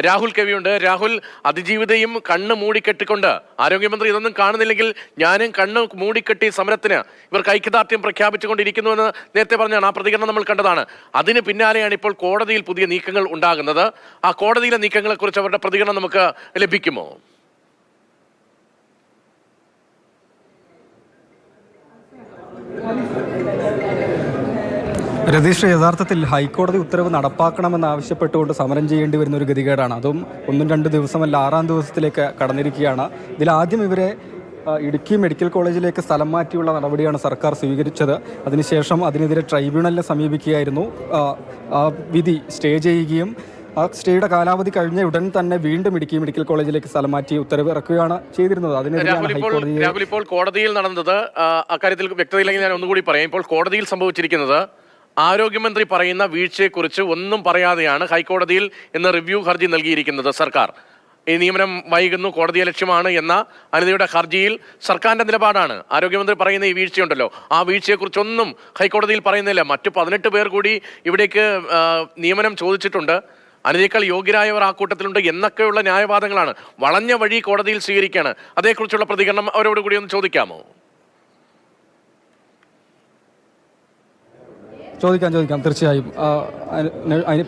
രാഹുൽ കവിയുണ്ട്. രാഹുൽ, അതിജീവിതയും കണ്ണ് മൂടിക്കെട്ടിക്കൊണ്ട് ആരോഗ്യമന്ത്രി ഇതൊന്നും കാണുന്നില്ലെങ്കിൽ ഞാനും കണ്ണ് മൂടിക്കെട്ടി സമരത്തിന് ഇവർക്ക് ഐക്യദാർഢ്യം പ്രഖ്യാപിച്ചുകൊണ്ടിരിക്കുന്നുവെന്ന് നേരത്തെ പറഞ്ഞാണ്. ആ പ്രതികരണം നമ്മൾ കണ്ടതാണ്. അതിന് പിന്നാലെയാണ് ഇപ്പോൾ കോടതിയിൽ പുതിയ നീക്കങ്ങൾ ഉണ്ടാകുന്നത്. ആ കോടതിയിലെ നീക്കങ്ങളെ കുറിച്ച് അവരുടെ പ്രതികരണം നമുക്ക് ലഭിക്കുമോ? രതീഷ്, യഥാർത്ഥത്തിൽ ഹൈക്കോടതി ഉത്തരവ് നടപ്പാക്കണമെന്നാവശ്യപ്പെട്ടുകൊണ്ട് സമരം ചെയ്യേണ്ടി വരുന്ന ഒരു ഗതികേടാണ്. അതും 1-2 ദിവസമല്ല, 6-ാം ദിവസത്തിലേക്ക് കടന്നിരിക്കുകയാണ്. ഇതിലാദ്യം ഇവരെ ഇടുക്കി മെഡിക്കൽ കോളേജിലേക്ക് സ്ഥലം മാറ്റിയുള്ള നടപടിയാണ് സർക്കാർ സ്വീകരിച്ചത്. അതിനുശേഷം അതിനെതിരെ ട്രൈബ്യൂണലിനെ സമീപിക്കുകയായിരുന്നു. വിധി സ്റ്റേ ചെയ്യുകയും ആ സ്റ്റേയുടെ കാലാവധി കഴിഞ്ഞ ഉടൻ തന്നെ വീണ്ടും ഇടുക്കി മെഡിക്കൽ കോളേജിലേക്ക് സ്ഥലം മാറ്റി ഉത്തരവ് ഇറക്കുകയാണ് ചെയ്തിരുന്നത്. അതിനെതിരെ ഇപ്പോൾ കോടതിയിൽ നടന്നത് അക്കാര്യത്തിൽ വ്യക്തതയില്ലെങ്കിൽ ഞാൻ ഒന്നുകൂടി പറയാം. ഇപ്പോൾ കോടതിയിൽ സംഭവിച്ചിരിക്കുന്നത് ആരോഗ്യമന്ത്രി പറയുന്ന വീഴ്ചയെക്കുറിച്ച് ഒന്നും പറയാതെയാണ് ഹൈക്കോടതിയിൽ ഇന്ന് റിവ്യൂ ഹർജി നൽകിയിരിക്കുന്നത് സർക്കാർ. ഈ നിയമനം വൈകുന്നു, കോടതിയെ ലക്ഷ്യമാണ് എന്ന അനിതയുടെ ഹർജിയിൽ സർക്കാരിന്റെ നിലപാടാണ്. ആരോഗ്യമന്ത്രി പറയുന്ന ഈ വീഴ്ചയുണ്ടല്ലോ, ആ വീഴ്ചയെക്കുറിച്ചൊന്നും ഹൈക്കോടതിയിൽ പറയുന്നില്ല. മറ്റു 18 പേർ കൂടി ഇവിടേക്ക് നിയമനം ചോദിച്ചിട്ടുണ്ട്, അനിതയേക്കാൾ യോഗ്യരായവർ ആ കൂട്ടത്തിലുണ്ട് എന്നൊക്കെയുള്ള ന്യായവാദങ്ങളാണ് വളഞ്ഞ വഴി കോടതിയിൽ സ്വീകരിക്കുകയാണ്. അതേക്കുറിച്ചുള്ള പ്രതികരണം അവരോട് കൂടി ഒന്ന് ചോദിക്കാമോ? ചോദിക്കാം തീർച്ചയായും.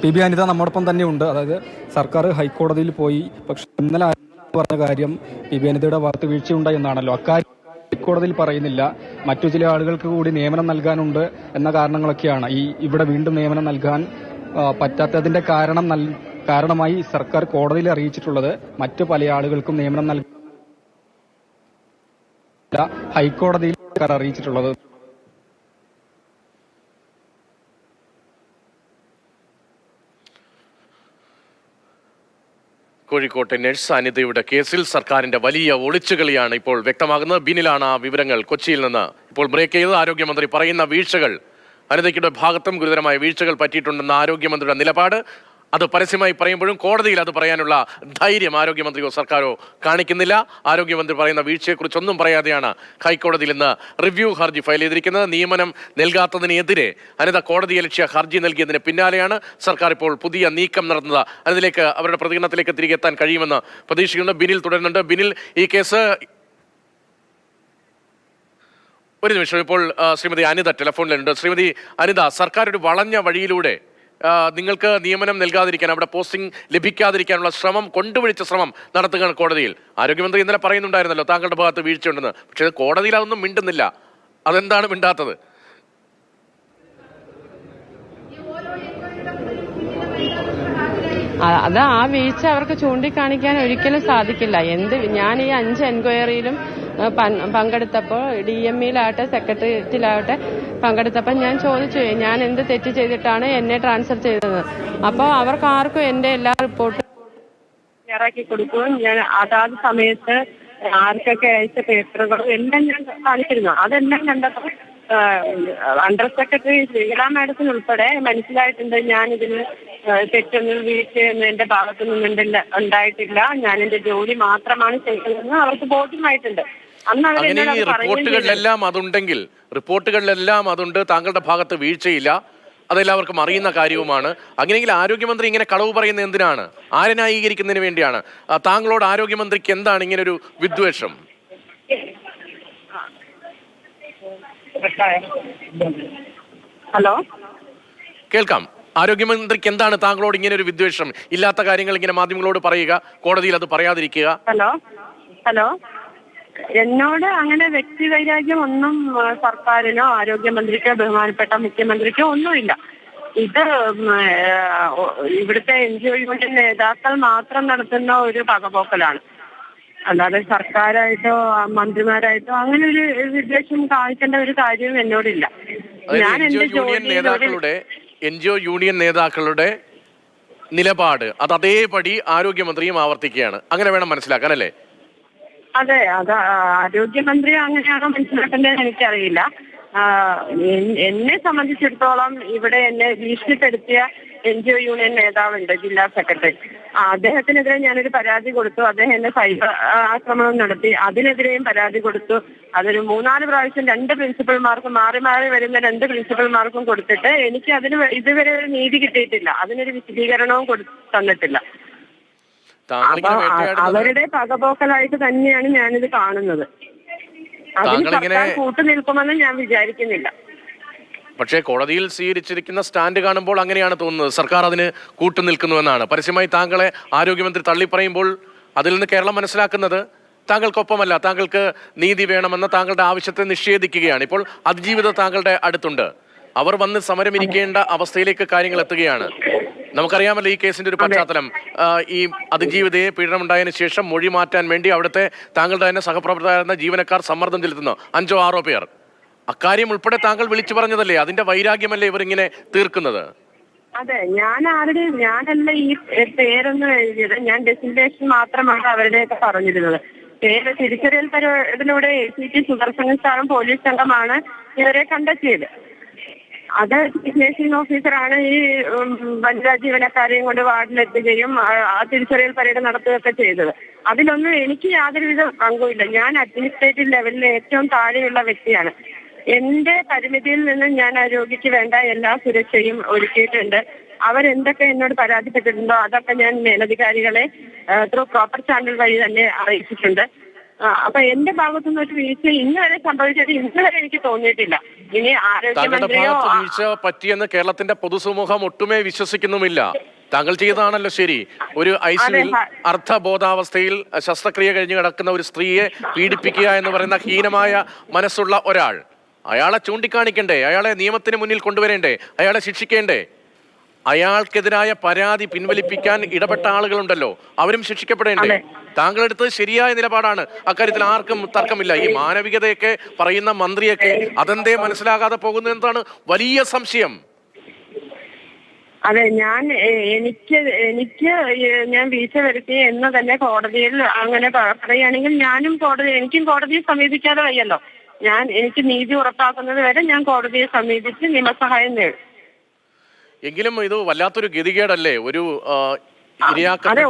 PB അനിത നമ്മോടൊപ്പം തന്നെ ഉണ്ട്. അതായത് സർക്കാർ ഹൈക്കോടതിയിൽ പോയി, പക്ഷെ ഇന്നലെ പറഞ്ഞ കാര്യം PB അനിതയുടെ ഭാഗത്ത് വീഴ്ചയുണ്ടായി എന്നാണല്ലോ. അക്കാര്യം ഹൈക്കോടതിയിൽ പറയുന്നില്ല. മറ്റു ചില ആളുകൾക്ക് കൂടി നിയമനം നൽകാനുണ്ട് എന്ന കാരണങ്ങളൊക്കെയാണ് ഇവിടെ വീണ്ടും നിയമനം നൽകാൻ പറ്റാത്തതിന്റെ കാരണമായി സർക്കാർ കോടതിയിൽ അറിയിച്ചിട്ടുള്ളത്. മറ്റു പല ആളുകൾക്കും നിയമനം നൽകാൻ ഹൈക്കോടതിയിൽ അറിയിച്ചിട്ടുള്ളത്. കോഴിക്കോട്ടെ നഴ്സ് അനിതയുടെ കേസിൽ സർക്കാരിന്റെ വലിയ ഒളിച്ചുകളിയാണ് ഇപ്പോൾ വ്യക്തമാകുന്നത്. ബിനിലാണ് ആ വിവരങ്ങൾ കൊച്ചിയിൽ നിന്ന് ഇപ്പോൾ ബ്രേക്ക് ചെയ്തത്. ആരോഗ്യമന്ത്രി പറയുന്ന വീഴ്ചകൾ, അനിതയ്ക്കുടെ ഭാഗത്തും ഗുരുതരമായ വീഴ്ചകൾ പറ്റിയിട്ടുണ്ടെന്ന ആരോഗ്യമന്ത്രിയുടെ നിലപാട്, അത് പരസ്യമായി പറയുമ്പോഴും കോടതിയിൽ അത് പറയാനുള്ള ധൈര്യം ആരോഗ്യമന്ത്രിയോ സർക്കാരോ കാണിക്കുന്നില്ല. ആരോഗ്യമന്ത്രി പറയുന്ന വീഴ്ചയെക്കുറിച്ചൊന്നും പറയാതെയാണ് ഹൈക്കോടതിയിൽ ഇന്ന് റിവ്യൂ ഹർജി ഫയൽ ചെയ്തിരിക്കുന്നത്. നിയമനം നൽകാത്തതിനെതിരെ അനിത കോടതിയെ ലക്ഷ്യ ഹർജി നൽകിയതിന് പിന്നാലെയാണ് സർക്കാർ ഇപ്പോൾ പുതിയ നീക്കം നടത്തുന്നത്. അതിലേക്ക് അവരുടെ പ്രതികരണത്തിലേക്ക് തിരികെ എത്താൻ കഴിയുമെന്ന് പ്രതീക്ഷിക്കുന്നു. ബിനിൽ തുടരുന്നുണ്ട്. ബിനിൽ, ഈ കേസ് ഒരു നിമിഷം, ഇപ്പോൾ ശ്രീമതി അനിത ടെലിഫോണിലുണ്ട്. ശ്രീമതി അനിത, സർക്കാർ ഒരു വളഞ്ഞ വഴിയിലൂടെ നിങ്ങൾക്ക് നിയമനം നൽകാതിരിക്കാൻ, അവിടെ പോസ്റ്റിംഗ് ലഭിക്കാതിരിക്കാനുള്ള ശ്രമം, കൊണ്ടുപിടിച്ച ശ്രമം നടത്തുകയാണ് കോടതിയിൽ. ആരോഗ്യമന്ത്രി ഇന്നലെ പറയുന്നുണ്ടായിരുന്നല്ലോ താങ്കളുടെ ഭാഗത്ത് വീഴ്ചയുണ്ടെന്ന്. പക്ഷേ കോടതിയിൽ അതൊന്നും മിണ്ടുന്നില്ല. അതെന്താണ് മിണ്ടാത്തത്? അത് ആ വീഴ്ച അവർക്ക് ചൂണ്ടിക്കാണിക്കാൻ ഒരിക്കലും സാധിക്കില്ല. ഞാൻ ഈ 5 എൻക്വയറിയിലും പങ്കെടുത്തപ്പോൾ, DMEയിലാവട്ടെ സെക്രട്ടേറിയറ്റിലാവട്ടെ പങ്കെടുത്തപ്പോൾ ഞാൻ ചോദിച്ചു, ഞാൻ എന്ത് തെറ്റ് ചെയ്തിട്ടാണ് എന്നെ ട്രാൻസ്ഫർ ചെയ്തത്. അപ്പോൾ അവർക്ക് ആർക്കും എൻ്റെ എല്ലാ റിപ്പോർട്ടും തയ്യാറാക്കി കൊടുക്കുകയും ഞാൻ അതാത് സമയത്ത് ആർക്കൊക്കെ അയച്ച പേപ്പറുകളും എല്ലാം ഞാൻ കാണിച്ചിരുന്നു. അതെല്ലാം കണ്ടപ്പോൾ അണ്ടർ സെക്രട്ടറി ശ്രീകലാ മാഡത്തിന് ഉൾപ്പെടെ മനസ്സിലായിട്ടുണ്ട് ഞാനിതിന് തെറ്റൊന്നും വീഴ്ചയൊന്നും എന്റെ ഭാഗത്തുനിന്നും ഉണ്ടായിട്ടില്ല, ഞാൻ എന്റെ ജോലി മാത്രമാണ് ചെയ്തതെന്ന് അവർക്ക് ബോധ്യമായിട്ടുണ്ട്. റിപ്പോർട്ടുകളിലെല്ലാം അതുണ്ട്, താങ്കളുടെ ഭാഗത്ത് വീഴ്ചയില്ല, അതെല്ലാവർക്കും അറിയുന്ന കാര്യവുമാണ്. അങ്ങനെയെങ്കിൽ ആരോഗ്യമന്ത്രി ഇങ്ങനെ കളവ് പറയുന്നത് എന്തിനാണ്? ആരെ ന്യായീകരിക്കുന്നതിന് വേണ്ടിയാണ്? താങ്കളോട് ആരോഗ്യമന്ത്രിക്ക് എന്താണ് ഇങ്ങനെ ഒരു വിദ്വേഷം? ഹലോ, കേൾക്കാം. ആരോഗ്യമന്ത്രിക്ക് എന്താണ് താങ്കളോട് ഇങ്ങനെ ഒരു വിദ്വേഷം? ഇല്ലാത്ത കാര്യങ്ങൾ ഇങ്ങനെ മാധ്യമങ്ങളോട് പറയുക, കോടതിയിൽ അത് പറയാതിരിക്കുക. ഹലോ, എന്നോട് അങ്ങനെ വ്യക്തി വൈരാഗ്യം ഒന്നും സർക്കാരിനോ ആരോഗ്യമന്ത്രിക്കോ ബഹുമാനപ്പെട്ട മുഖ്യമന്ത്രിക്കോ ഒന്നുമില്ല. ഇത് ഇവിടുത്തെ NGO യൂണിയൻ നേതാക്കൾ മാത്രം നടത്തുന്ന ഒരു പകപോക്കലാണ്. അല്ലാതെ സർക്കാരായിട്ടോ മന്ത്രിമാരായിട്ടോ അങ്ങനെ ഒരു വിദ്വേഷം കാണിക്കേണ്ട ഒരു കാര്യവും എന്നോടില്ല. ഞാൻ എന്റെ NGO യൂണിയൻ നേതാക്കളുടെ നിലപാട് അത് അതേപടി ആരോഗ്യമന്ത്രിയും ആവർത്തിക്കുകയാണ്. അങ്ങനെ വേണം മനസ്സിലാക്കാൻ, അല്ലേ? അതെ, അത് ആരോഗ്യമന്ത്രി അങ്ങനെയാണോ മനസ്സിലാക്കേണ്ടതെന്ന് എനിക്കറിയില്ല. എന്നെ സംബന്ധിച്ചിടത്തോളം ഇവിടെ എന്നെ ഭീഷണിപ്പെടുത്തിയ NGO യൂണിയൻ നേതാവുണ്ട്, ജില്ലാ സെക്രട്ടറി. അദ്ദേഹത്തിനെതിരെ ഞാനൊരു പരാതി കൊടുത്തു. അദ്ദേഹം എന്നെ സൈബർ ആക്രമണം നടത്തി, അതിനെതിരെയും പരാതി കൊടുത്തു. അതൊരു 3-4 പ്രാവശ്യം 2 പ്രിൻസിപ്പൽമാർക്കും മാറി വരുന്ന 2 പ്രിൻസിപ്പൽമാർക്കും കൊടുത്തിട്ട് എനിക്ക് അതിന് ഇതുവരെ ഒരു നീതി കിട്ടിയിട്ടില്ല. അതിനൊരു വിശദീകരണവും തന്നിട്ടില്ല. താങ്കളിങ്ങനെ വേട്ടയാടുന്നത് അവരുടെ പകപോക്കലായിട്ട് തന്നെയാണ് ഞാനിത് കാണുന്നത്. അതിന് സർക്കാർ കൂട്ടുനിൽക്കുമെന്ന് ഞാൻ വിചാരിക്കുന്നില്ല. പക്ഷേ കോടതിയിൽ സ്വീകരിച്ചിരിക്കുന്ന സ്റ്റാൻഡ് കാണുമ്പോൾ അങ്ങനെയാണ് തോന്നുന്നത്, സർക്കാർ അതിന് കൂട്ടുനിൽക്കുന്നുവെന്നാണ്. പരസ്യമായി താങ്കളെ ആരോഗ്യമന്ത്രി തള്ളിപ്പറയുമ്പോൾ അതിൽ നിന്ന് കേരളം മനസ്സിലാക്കുന്നത് താങ്കൾക്കൊപ്പമല്ല, താങ്കൾക്ക് നീതി വേണമെന്ന താങ്കളുടെ ആവശ്യത്തെ നിഷേധിക്കുകയാണ്. ഇപ്പോൾ അതിജീവിത താങ്കളുടെ അടുത്തുണ്ട്, അവർ വന്ന് സമരമിരിക്കേണ്ട അവസ്ഥയിലേക്ക് കാര്യങ്ങൾ എത്തുകയാണ്. നമുക്കറിയാമല്ലോ ഈ കേസിന്റെ ഒരു പശ്ചാത്തലം. ഈ അതിജീവിതയെ പീഡനമുണ്ടായതിനു ശേഷം മൊഴി മാറ്റാൻ വേണ്ടി അവിടുത്തെ താങ്കളുടെ തന്നെ സഹപ്രവർത്തകരായിരുന്ന ജീവനക്കാർ സമ്മർദ്ദം ചെലുത്തുന്നു, 5 or 6 പേർ. അക്കാര്യം ഉൾപ്പെടെ താങ്കൾ വിളിച്ചു പറഞ്ഞതല്ലേ, അതിന്റെ വൈരാഗ്യമല്ലേ ഇവരിങ്ങനെ തീർക്കുന്നത്? അതെ, ഞാനല്ല ഈ പേരൊന്നും എഴുതിയത്, ഞാൻ ഡെസിഗ്നേഷൻ മാത്രമാണ് അവരുടെയൊക്കെ പറഞ്ഞിരുന്നത്. പേര് തിരിച്ചറിയൽ ഇതിലൂടെ ACP സുദർശൻ സാറും പോലീസ് സംഘമാണ് ഇവരെ കണ്ടെത്തിയത്. അത് ഡെസിഗ്നേഷൻ ഓഫീസറാണ് ഈ വനിതാ ജീവനക്കാരെയും കൊണ്ട് വാർഡിലെത്തുകയും ആ തിരിച്ചറിയൽ പരേഡ് നടത്തുകയൊക്കെ ചെയ്തത്. അതിലൊന്നും എനിക്ക് യാതൊരുവിധ പങ്കുമില്ല. ഞാൻ അഡ്മിനിസ്ട്രേറ്റീവ് ലെവലിൽ ഏറ്റവും താഴെയുള്ള വ്യക്തിയാണ്. എന്റെ പരിമിതിയിൽ നിന്ന് ഞാൻ ആ രോഗിക്ക് വേണ്ട എല്ലാ സുരക്ഷയും ഒരുക്കിയിട്ടുണ്ട്. അവരെന്തൊക്കെ എന്നോട് പരാതിപ്പെട്ടിട്ടുണ്ടോ അതൊക്കെ ഞാൻ മേലധികാരികളെ ത്രൂ പ്രോപ്പർ ചാനൽ വഴി തന്നെ അറിയിച്ചിട്ടുണ്ട്. അപ്പൊ എന്റെ ഭാഗത്തുനിന്ന് ഒരു വീഴ്ച ഇന്നുവരെ സംഭവിച്ചത് ഇന്നുവരെ എനിക്ക് തോന്നിയിട്ടില്ല. ഇനി ആരോഗ്യമന്ത്രിയോ വീഴ്ച പറ്റിയെന്ന് കേരളത്തിന്റെ പൊതുസമൂഹം ഒട്ടുമേ വിശ്വസിക്കുന്നുമില്ല. താങ്കൾ ചെയ്തതാണല്ലോ ശരി. ഒരു ഐസിയുവിൽ അർദ്ധബോധാവസ്ഥയിൽ ശസ്ത്രക്രിയ കഴിഞ്ഞ് കിടക്കുന്ന ഒരു സ്ത്രീയെ പീഡിപ്പിക്കുക എന്ന് പറയുന്ന ഹീനമായ മനസ്സുള്ള ഒരാൾ, അയാളെ ചൂണ്ടിക്കാണിക്കണ്ടേ? അയാളെ നിയമത്തിന് മുന്നിൽ കൊണ്ടുവരേണ്ടേ? അയാളെ ശിക്ഷിക്കേണ്ടേ? അയാൾക്കെതിരായ പരാതി പിൻവലിപ്പിക്കാൻ ഇടപെട്ട ആളുകളുണ്ടല്ലോ, അവരും ശിക്ഷിക്കപ്പെടേണ്ടേ? താങ്കളെടുത്തത് ശരിയായ നിലപാടാണ്, അക്കാര്യത്തിൽ ആർക്കും തർക്കമില്ല. ഈ മാനവികതയൊക്കെ പറയുന്ന മന്ത്രിയൊക്കെ അതെന്തേ മനസ്സിലാകാതെ പോകുന്നു എന്നതാണ് വലിയ സംശയം. അതെ, എനിക്ക് ഞാൻ വീഴ്ച വരുത്തി എന്ന് തന്നെ കോടതിയിൽ അങ്ങനെ പറയുകയാണെങ്കിൽ എനിക്കും കോടതിയെ സമീപിക്കാതെ വയ്യല്ലോ. എനിക്ക് നീതി ഉറപ്പാക്കുന്നത് വരെ ഞാൻ കോടതിയെ സമീപിച്ച് നിയമസഹായം നേടും. എങ്കിലും ഇത് വല്ലാത്തൊരു ഗതികേടല്ലേ? ഒരു അതെ,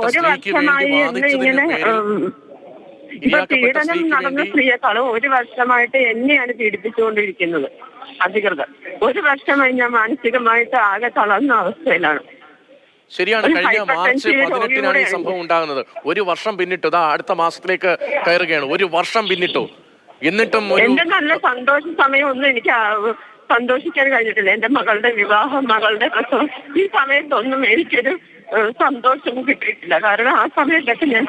1 വർഷമായി ഇങ്ങനെ ഇപ്പൊ പീഡനം നടന്ന സ്ത്രീയെക്കാളും 1 വർഷമായിട്ട് എന്നെയാണ് പീഡിപ്പിച്ചുകൊണ്ടിരിക്കുന്നത് അധികൃതർ. 1 വർഷമായി ഞാൻ മാനസികമായിട്ട് ആകെ തളർന്ന അവസ്ഥയിലാണ്. ശരിയാണ്. കഴിഞ്ഞ മാർച്ച് 18 ഈ സംഭവം ഉണ്ടാകുന്നത്. 1 വർഷം പിന്നിട്ടു, അടുത്ത മാസത്തിലേക്ക് കയറുകയാണ്. 1 വർഷം പിന്നിട്ടു. എന്നിട്ടും എന്റെ നല്ല സന്തോഷ സമയമൊന്നും എനിക്ക് സന്തോഷിക്കാൻ കഴിഞ്ഞിട്ടില്ല. എന്റെ മകളുടെ വിവാഹം, മകളുടെ പ്രസവം, ഈ സമയത്തൊന്നും എനിക്കൊരു സന്തോഷവും കിട്ടിയിട്ടില്ല. കാരണം ആ സമയത്തൊക്കെ ഞാൻ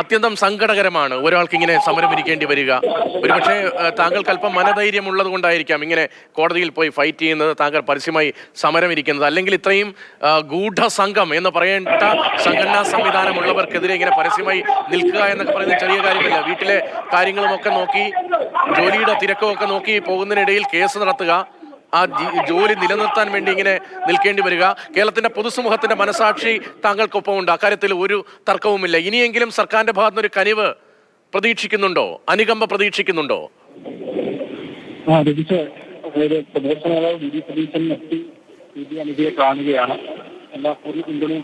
അത്യന്തം സങ്കടകരമാണ് ഒരാൾക്ക് ഇങ്ങനെ സമരമിരിക്കേണ്ടി വരിക. ഒരുപക്ഷെ താങ്കൾക്ക് അല്പം മനധൈര്യം ഉള്ളത് കൊണ്ടായിരിക്കാം ഇങ്ങനെ കോടതിയിൽ പോയി ഫൈറ്റ് ചെയ്യുന്നത്, താങ്കൾ പരസ്യമായി സമരമിരിക്കുന്നത്. അല്ലെങ്കിൽ ഇത്രയും ഗൂഢസംഘം എന്ന് പറയേണ്ട സംഘടനാ സംവിധാനമുള്ളവർക്കെതിരെ ഇങ്ങനെ പരസ്യമായി നിൽക്കുക എന്നൊക്കെ പറയുന്നത് ചെറിയ കാര്യമല്ല. വീട്ടിലെ കാര്യങ്ങളുമൊക്കെ നോക്കി, ജോലിയുടെ തിരക്കുമൊക്കെ നോക്കി പോകുന്നതിനിടയിൽ കേസ് നടത്തുക, ആ ജോലി നിലനിർത്താൻ വേണ്ടി ഇങ്ങനെ നിൽക്കേണ്ടി വരിക. കേരളത്തിന്റെ പൊതുസമൂഹത്തിന്റെ മനസാക്ഷി താങ്കൾക്കൊപ്പമുണ്ട്, അക്കാര്യത്തിൽ ഒരു തർക്കവുമില്ല. ഇനിയെങ്കിലും സർക്കാരിന്റെ ഭാഗത്തുനിന്ന് ഒരു കനിവ് പ്രതീക്ഷിക്കുന്നുണ്ടോ? അനുകമ്പ പ്രതീക്ഷിക്കുന്നുണ്ടോ? കാണുകയാണ്. എല്ലാ പൂർണ്ണ പിന്തുണയും